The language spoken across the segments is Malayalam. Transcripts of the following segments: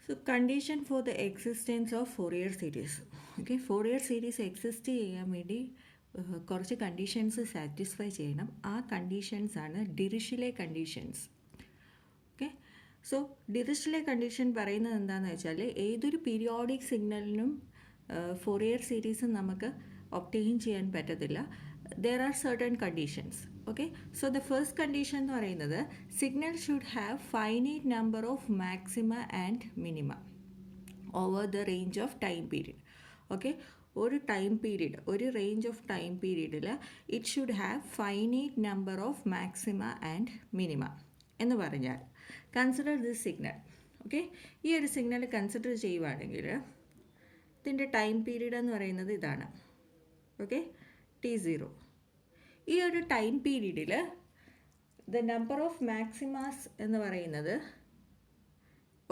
So condition for the existence of Fourier series. Okay, Fourier series exist ചെയ്യാൻ വേണ്ടി കുറച്ച് കണ്ടീഷൻസ് സാറ്റിസ്ഫൈ ചെയ്യണം. ആ കണ്ടീഷൻസ് ആണ് ഡിറിഷ്ലെ കണ്ടീഷൻസ്. ഓക്കെ, സോ ഡിറിഷ്ലെ കണ്ടീഷൻ പറയുന്നത് എന്താണെന്ന് വെച്ചാൽ ഏതൊരു പീരിയോഡിക് സിഗ്നലിനും ഫോറിയർ സീരീസ് നമുക്ക് ഒബ്റ്റെയിൻ ചെയ്യാൻ പറ്റത്തില്ല. There are certain conditions. Okay, so the first condition എന്ന് പറയുന്നത് signal should have finite number of maxima and minima over the range of time period. Okay, ഒരു ടൈം പീരീഡ്, ഒരു റേഞ്ച് ഓഫ് ടൈം പീരീഡിൽ it should have finite number of maxima and minima എന്ന് പറഞ്ഞാൽ കൺസിഡർ ദിസ് സിഗ്നൽ. ഓക്കെ, ഈ ഒരു സിഗ്നൽ കൺസിഡർ ചെയ്യുവാണെങ്കിൽ ഇതിൻ്റെ ടൈം പീരീഡ് എന്ന് പറയുന്നത് ഇതാണ്. Okay, T0. ഈ ഒരു ടൈം പീരീഡിൽ ദ നമ്പർ ഓഫ് മാക്സിമാസ് എന്ന് പറയുന്നത്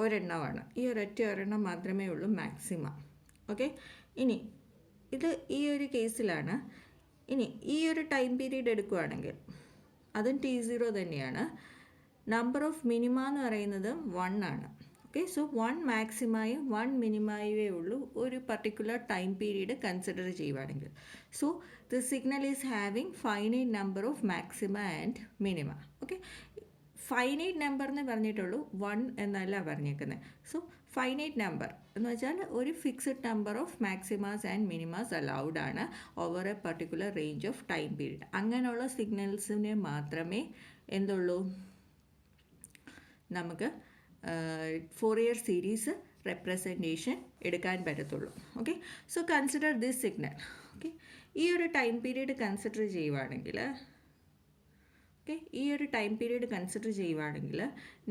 ഒരെണ്ണമാണ്. ഈ ഒരെണ്ണം മാത്രമേ ഉള്ളൂ മാക്സിമ. ഓക്കെ, ഇനി ഇത് ഈ ഒരു കേസിലാണ്. ഇനി ഈ ഒരു ടൈം പീരീഡ് എടുക്കുകയാണെങ്കിൽ അതും T0 തന്നെയാണ്. നമ്പർ ഓഫ് മിനിമ എന്ന് പറയുന്നത് 1 ആണ്. ഓക്കെ, സോ 1 മാക്സിമയും 1 മിനിമയുമേ ഉള്ളൂ ഒരു പർട്ടിക്കുലർ ടൈം പീരീഡ് കൺസിഡർ ചെയ്യുവാണെങ്കിൽ. So the signal is having finite number of maxima and minima. Okay, finite number എന്ന് പറഞ്ഞിട്ടുള്ളൂ, 1 എന്നല്ല പറഞ്ഞേക്കുന്നത്. സോ ഫൈനൈറ്റ് നമ്പർ എന്ന് വെച്ചാൽ ഒരു fixed number of maximas and minimas allowed ആണ് over a particular range of time period. അങ്ങനെയുള്ള സിഗ്നൽസിനെ മാത്രമേ എന്തുള്ളൂ നമുക്ക് ഫോറിയർ സീരീസ് റെപ്രസെൻറ്റേഷൻ എടുക്കാൻ പറ്റത്തുള്ളൂ. Okay, so consider this signal. Okay, ഈ ഒരു ടൈം പീരീഡ് കൺസിഡർ ചെയ്യുവാണെങ്കിൽ ഈ ഒരു ടൈം പീരീഡ് കൺസിഡർ ചെയ്യുവാണെങ്കിൽ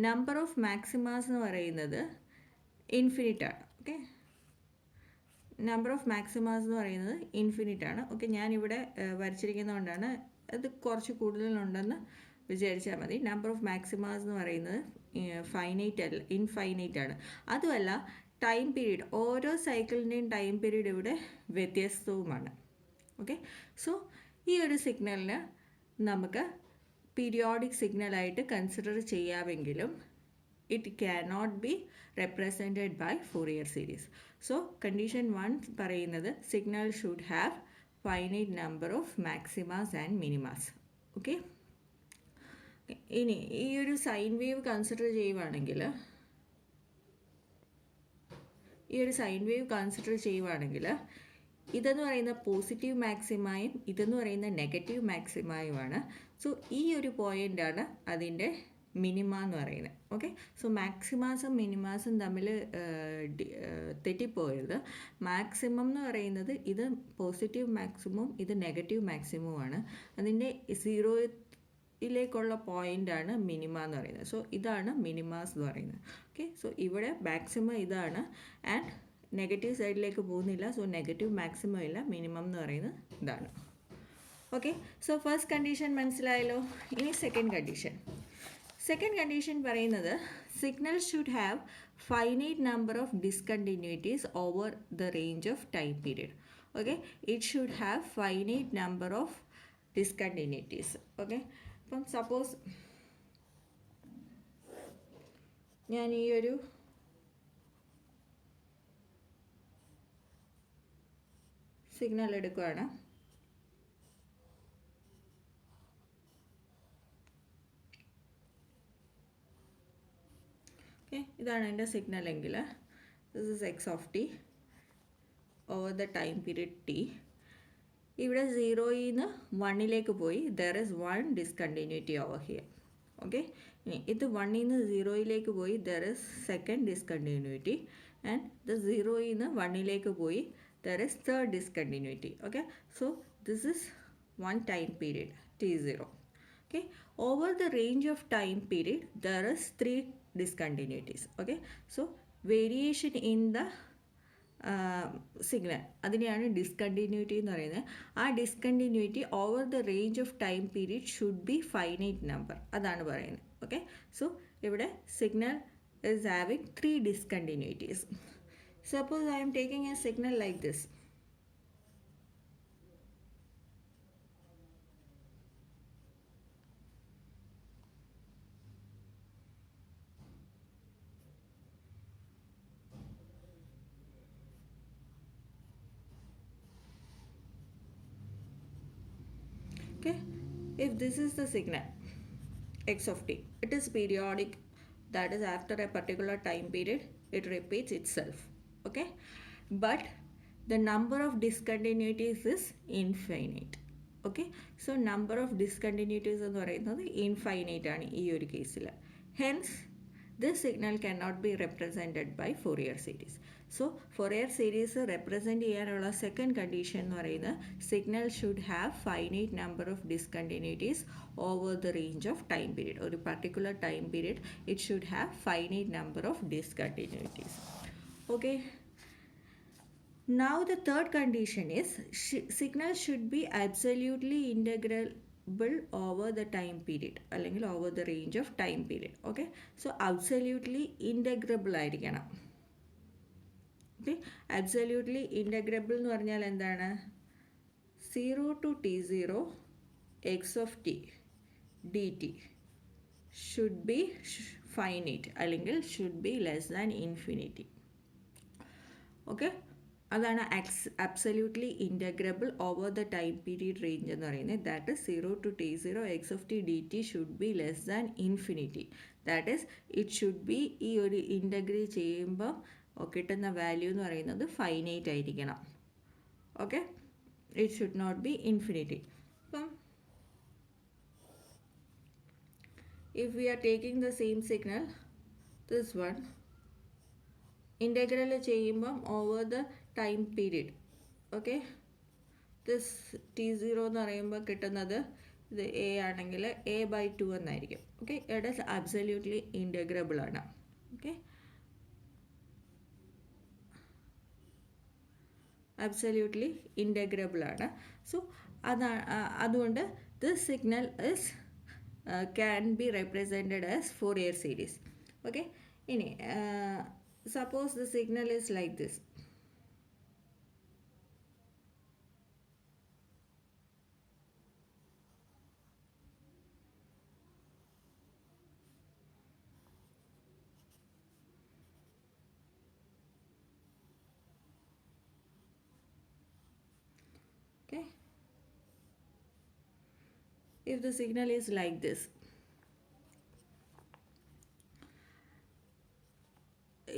നമ്പർ ഓഫ് മാക്സിമാസ് എന്ന് പറയുന്നത് ഇൻഫിനിറ്റ് ആണ്. ഓക്കെ, നമ്പർ ഓഫ് മാക്സിമാസ് എന്ന് പറയുന്നത് ഇൻഫിനിറ്റ് ആണ്. ഓക്കെ, ഞാനിവിടെ വരച്ചിരിക്കുന്നതുകൊണ്ടാണ് അത് കുറച്ച് കൂടുതലുണ്ടെന്ന് വിചാരിച്ചാൽ മതി. നമ്പർ ഓഫ് മാക്സിമാസ് എന്ന് പറയുന്നത് ഫൈനൈറ്റ് അല്ല, ഇൻഫൈനൈറ്റ് ആണ്. അതുമല്ല ടൈം പീരീഡ്, ഓരോ സൈക്കിളിൻ്റെയും ടൈം പീരീഡ് ഇവിടെ വ്യത്യസ്തവുമാണ്. ഓക്കെ, സോ ഈ ഒരു സിഗ്നലിന് നമുക്ക് പീരിയോഡിക് സിഗ്നലായിട്ട് കൺസിഡർ ചെയ്യാമെങ്കിലും it cannot be represented by Fourier series. So condition 1 പറയുന്നത് signal should have finite number of maximas and minimas. Okay, ഇനി ഈ ഒരു സൈൻ വേവ് കൺസിഡർ ചെയ്യുവാണെങ്കിൽ ഇതെന്ന് പറയുന്ന പോസിറ്റീവ് മാക്സിമയും ഇതെന്ന് പറയുന്ന നെഗറ്റീവ് മാക്സിമയുമാണ്. സോ ഈ ഒരു പോയിൻ്റാണ് അതിൻ്റെ മിനിമ എന്ന് പറയുന്നത്. ഓക്കെ, സോ മാക്സിമാസും മിനിമാസും തമ്മിൽ തെറ്റിപ്പോയത്. മാക്സിമം എന്ന് പറയുന്നത് ഇത് പോസിറ്റീവ് മാക്സിമവും ഇത് നെഗറ്റീവ് മാക്സിമവുമാണ്. അതിൻ്റെ 0യിലേക്കുള്ള പോയിൻ്റാണ് മിനിമ എന്ന് പറയുന്നത്. സോ ഇതാണ് മിനിമാസ് എന്ന് പറയുന്നത്. ഓക്കെ, സോ ഇവിടെ മാക്സിമം ഇതാണ് ആൻഡ് നെഗറ്റീവ് സൈഡിലേക്ക് പോകുന്നില്ല. സോ നെഗറ്റീവ് മാക്സിമം ഇല്ല, മിനിമം എന്ന് പറയുന്നത് ഇതാണ്. ഓക്കെ, സോ ഫസ്റ്റ് കണ്ടീഷൻ മനസ്സിലായല്ലോ. ഇനി സെക്കൻഡ് കണ്ടീഷൻ പറയുന്നത് signal should have finite number of discontinuities over the range of time period. Okay, it should have finite number of discontinuities. Okay, അപ്പം സപ്പോസ് ഞാൻ ഈ ഒരു സിഗ്നൽ എടുക്കുകയാണ്. ഓക്കെ, ഇതാണ് എൻ്റെ സിഗ്നൽ എങ്കിൽ this is X of T over the time period T. ഇവിടെ 0യിൽ നിന്ന് 1ലേക്ക് പോയി, there is 1 discontinuity over here. Okay, ഇനി ഇത് 1ൽ നിന്ന് 0യിലേക്ക് പോയി, there is second discontinuity and ഇത് 0യിൽ നിന്ന് 1ലേക്ക് പോയി, there is third discontinuity. Okay, so this is one time period T0. Okay, over the range of time period there is 3 discontinuities. Okay, so variation in the signal അതിനെയാണ് ഡിസ്കണ്ടിന്യൂറ്റി എന്ന് പറയുന്നത്. ആ discontinuity over the range of time period should be finite number, അതാണ് പറയുന്നത്. ഓക്കെ, സോ ഇവിടെ signal is having 3 discontinuities. Suppose I am taking a signal like this. Okay, if this is the signal x of t, it is periodic, that is after a particular time period it repeats itself. Okay, but the number of discontinuities is infinite. Okay, so number of discontinuities എന്ന് പറയുന്നത് ഇൻഫൈനൈറ്റ് ആണ് ഈ ഒരു കേസിൽ. Hence this signal cannot be represented by Fourier series. So Fourier series represent ചെയ്യാനുള്ള second condition എന്ന് പറയുന്നത് signal should have finite number of discontinuities over the range of time period. ഒരു particular time period it should have finite number of discontinuities. Okay. Now the third condition is signal should be absolutely integrable over the time period അല്ലെങ്കിൽ over the range of time period. Okay, so absolutely integrable ആയിരിക്കണം. Okay, absolutely integrable എന്ന് പറഞ്ഞാൽ എന്താണ്? 0 to t0 x of t dt should be finite അല്ലെങ്കിൽ should be less than infinity. Okay, അതാണ് absolutely integrable over the time period range എന്ന് പറയുന്നത്. that is 0 to t0 x of t dt should be less than infinity. that is it should be ഈ ഒരു ഇൻ്റഗ്രേറ്റ് ചെയ്യുമ്പോൾ കിട്ടുന്ന വാല്യൂ എന്ന് പറയുന്നത് ഫൈനൈറ്റ് ആയിരിക്കണം. Okay, it should not be infinity. അപ്പം if we are taking the same signal, this one integral ചെയ്യുമ്പം over the time period, okay, this t0 എന്ന് പറയുമ്പോൾ കിട്ടുന്നത് ഇത് a ആണെങ്കിൽ a/2 എന്നായിരിക്കും. Okay, it is absolutely integrable ആണ്. ഓക്കെ, absolutely integrable ആണ്. സോ അതുകൊണ്ട് this signal is can be represented as Fourier series. Okay, ഇനി suppose the signal is like this. Okay, if the signal is like this,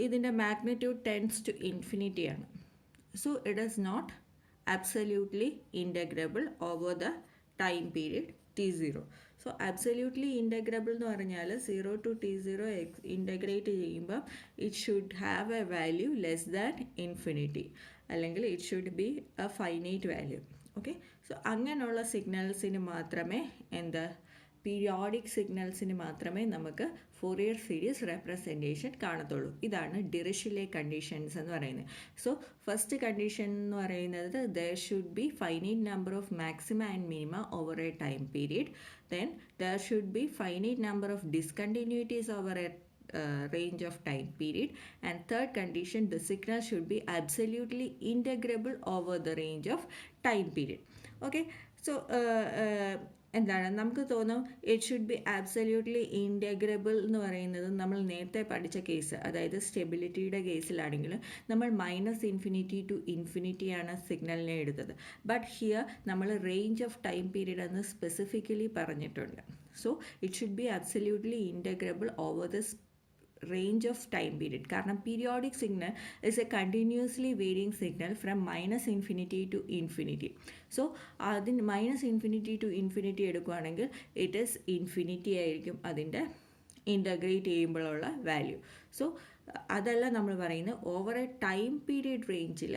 ഇതിൻ്റെ മാഗ്നിറ്റ്യൂഡ് ടെൻസ് ടു ഇൻഫിനിറ്റി ആണ്. So it is not absolutely integrable over the time period t0. So absolutely integrable എന്ന് പറഞ്ഞാൽ 0 to t0 ഇൻ്റഗ്രേറ്റ് ചെയ്യുമ്പോൾ it should have a value less than infinity, അല്ലെങ്കിൽ it should be a finite value. Okay, so അങ്ങനെയുള്ള സിഗ്നൽസിന് മാത്രമേ പീരിയോഡിക് സിഗ്നൽസിന് മാത്രമേ നമുക്ക് ഫോറിയർ സീരീസ് റെപ്രസെൻറ്റേഷൻ കാണത്തുള്ളൂ. ഇതാണ് ഡിറിഷ്ലെ കണ്ടീഷൻസ് എന്ന് പറയുന്നത്. സോ ഫസ്റ്റ് കണ്ടീഷൻ എന്ന് പറയുന്നത് there should be finite number of maxima and minima over a time period. Then there should be finite number of discontinuities over a range of time period. And third condition, the signal should be absolutely integrable over the range of time period. Okay, so എന്താണ് നമുക്ക് തോന്നും it should B absolutely integrable എന്ന് പറയുന്നത് നമ്മൾ നേരത്തെ പഠിച്ച കേസ്, അതായത് സ്റ്റെബിലിറ്റിയുടെ കേസിലാണെങ്കിൽ നമ്മൾ -∞ to ഇൻഫിനിറ്റിയാണ് സിഗ്നലിനെ എടുത്തത്. ബട്ട് ഹിയർ നമ്മൾ റേഞ്ച് ഓഫ് ടൈം പീരീഡ് എന്ന് സ്പെസിഫിക്കലി പറഞ്ഞിട്ടുണ്ട്. So it should B absolutely integrable over this range of time period. കാരണം periodic signal is a continuously varying signal from -∞ to infinity. So അതിന് -∞ to infinity എടുക്കുകയാണെങ്കിൽ ഇറ്റ് ഈസ് ഇൻഫിനിറ്റി ആയിരിക്കും അതിൻ്റെ ഇൻ്റഗ്രേറ്റ് ചെയ്യുമ്പോഴുള്ള വാല്യൂ. സോ അതല്ല നമ്മൾ പറയുന്നത് ഓവർ എ ടൈം പീരീഡ് റേഞ്ചിൽ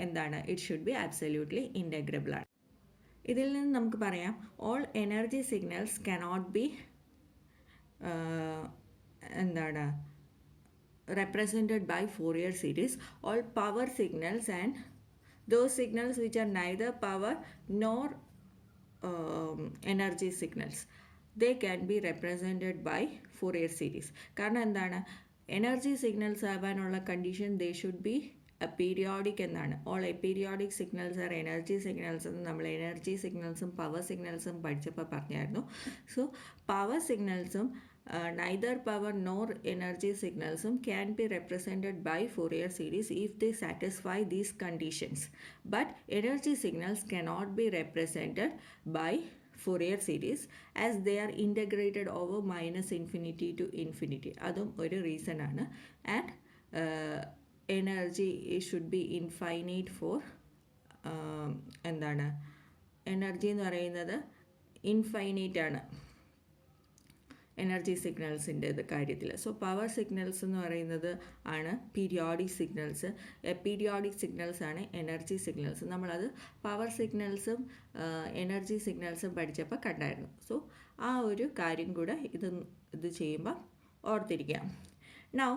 എന്താണ് it should B absolutely integrable ആണ്. ഇതിൽ നിന്ന് നമുക്ക് പറയാം all energy signals cannot be എന്താണ് represented by Fourier series. All power signals and those signals which are neither power nor energy signals, they can be represented by Fourier series. കാരണം എന്താണ്, എനർജി സിഗ്നൽസ് ആവാനുള്ള condition they should be periodic എന്നാണ്. All periodic signals are energy signals എന്ന് നമ്മൾ എനർജി സിഗ്നൽസും പവർ സിഗ്നൽസും പഠിച്ചപ്പോൾ പറഞ്ഞായിരുന്നു. സോ പവർ സിഗ്നൽസും neither power nor energy signals can be represented by Fourier series if they satisfy these conditions. But energy signals cannot be represented by Fourier series as they are integrated over minus infinity to infinity. അതും ഒരു റീസൺ ആണ്. And energy should be infinite for എന്താണ് എനർജി എന്ന് പറയുന്നത് ഇൻഫൈനൈറ്റ് ആണ് എനർജി സിഗ്നൽസിൻ്റെ കാര്യത്തിൽ. സോ പവർ സിഗ്നൽസ് എന്ന് പറയുന്നത് ആണ് പീരിയോഡിക് സിഗ്നൽസ്. പീരിയോഡിക് സിഗ്നൽസ് ആണ് എനർജി സിഗ്നൽസ്. നമ്മളത് പവർ സിഗ്നൽസും എനർജി സിഗ്നൽസും പഠിച്ചപ്പോൾ കണ്ടായിരുന്നു. സോ ആ ഒരു കാര്യം കൂടെ ഇത് ചെയ്യുമ്പോൾ ഓർത്തിരിക്കാം. നൗ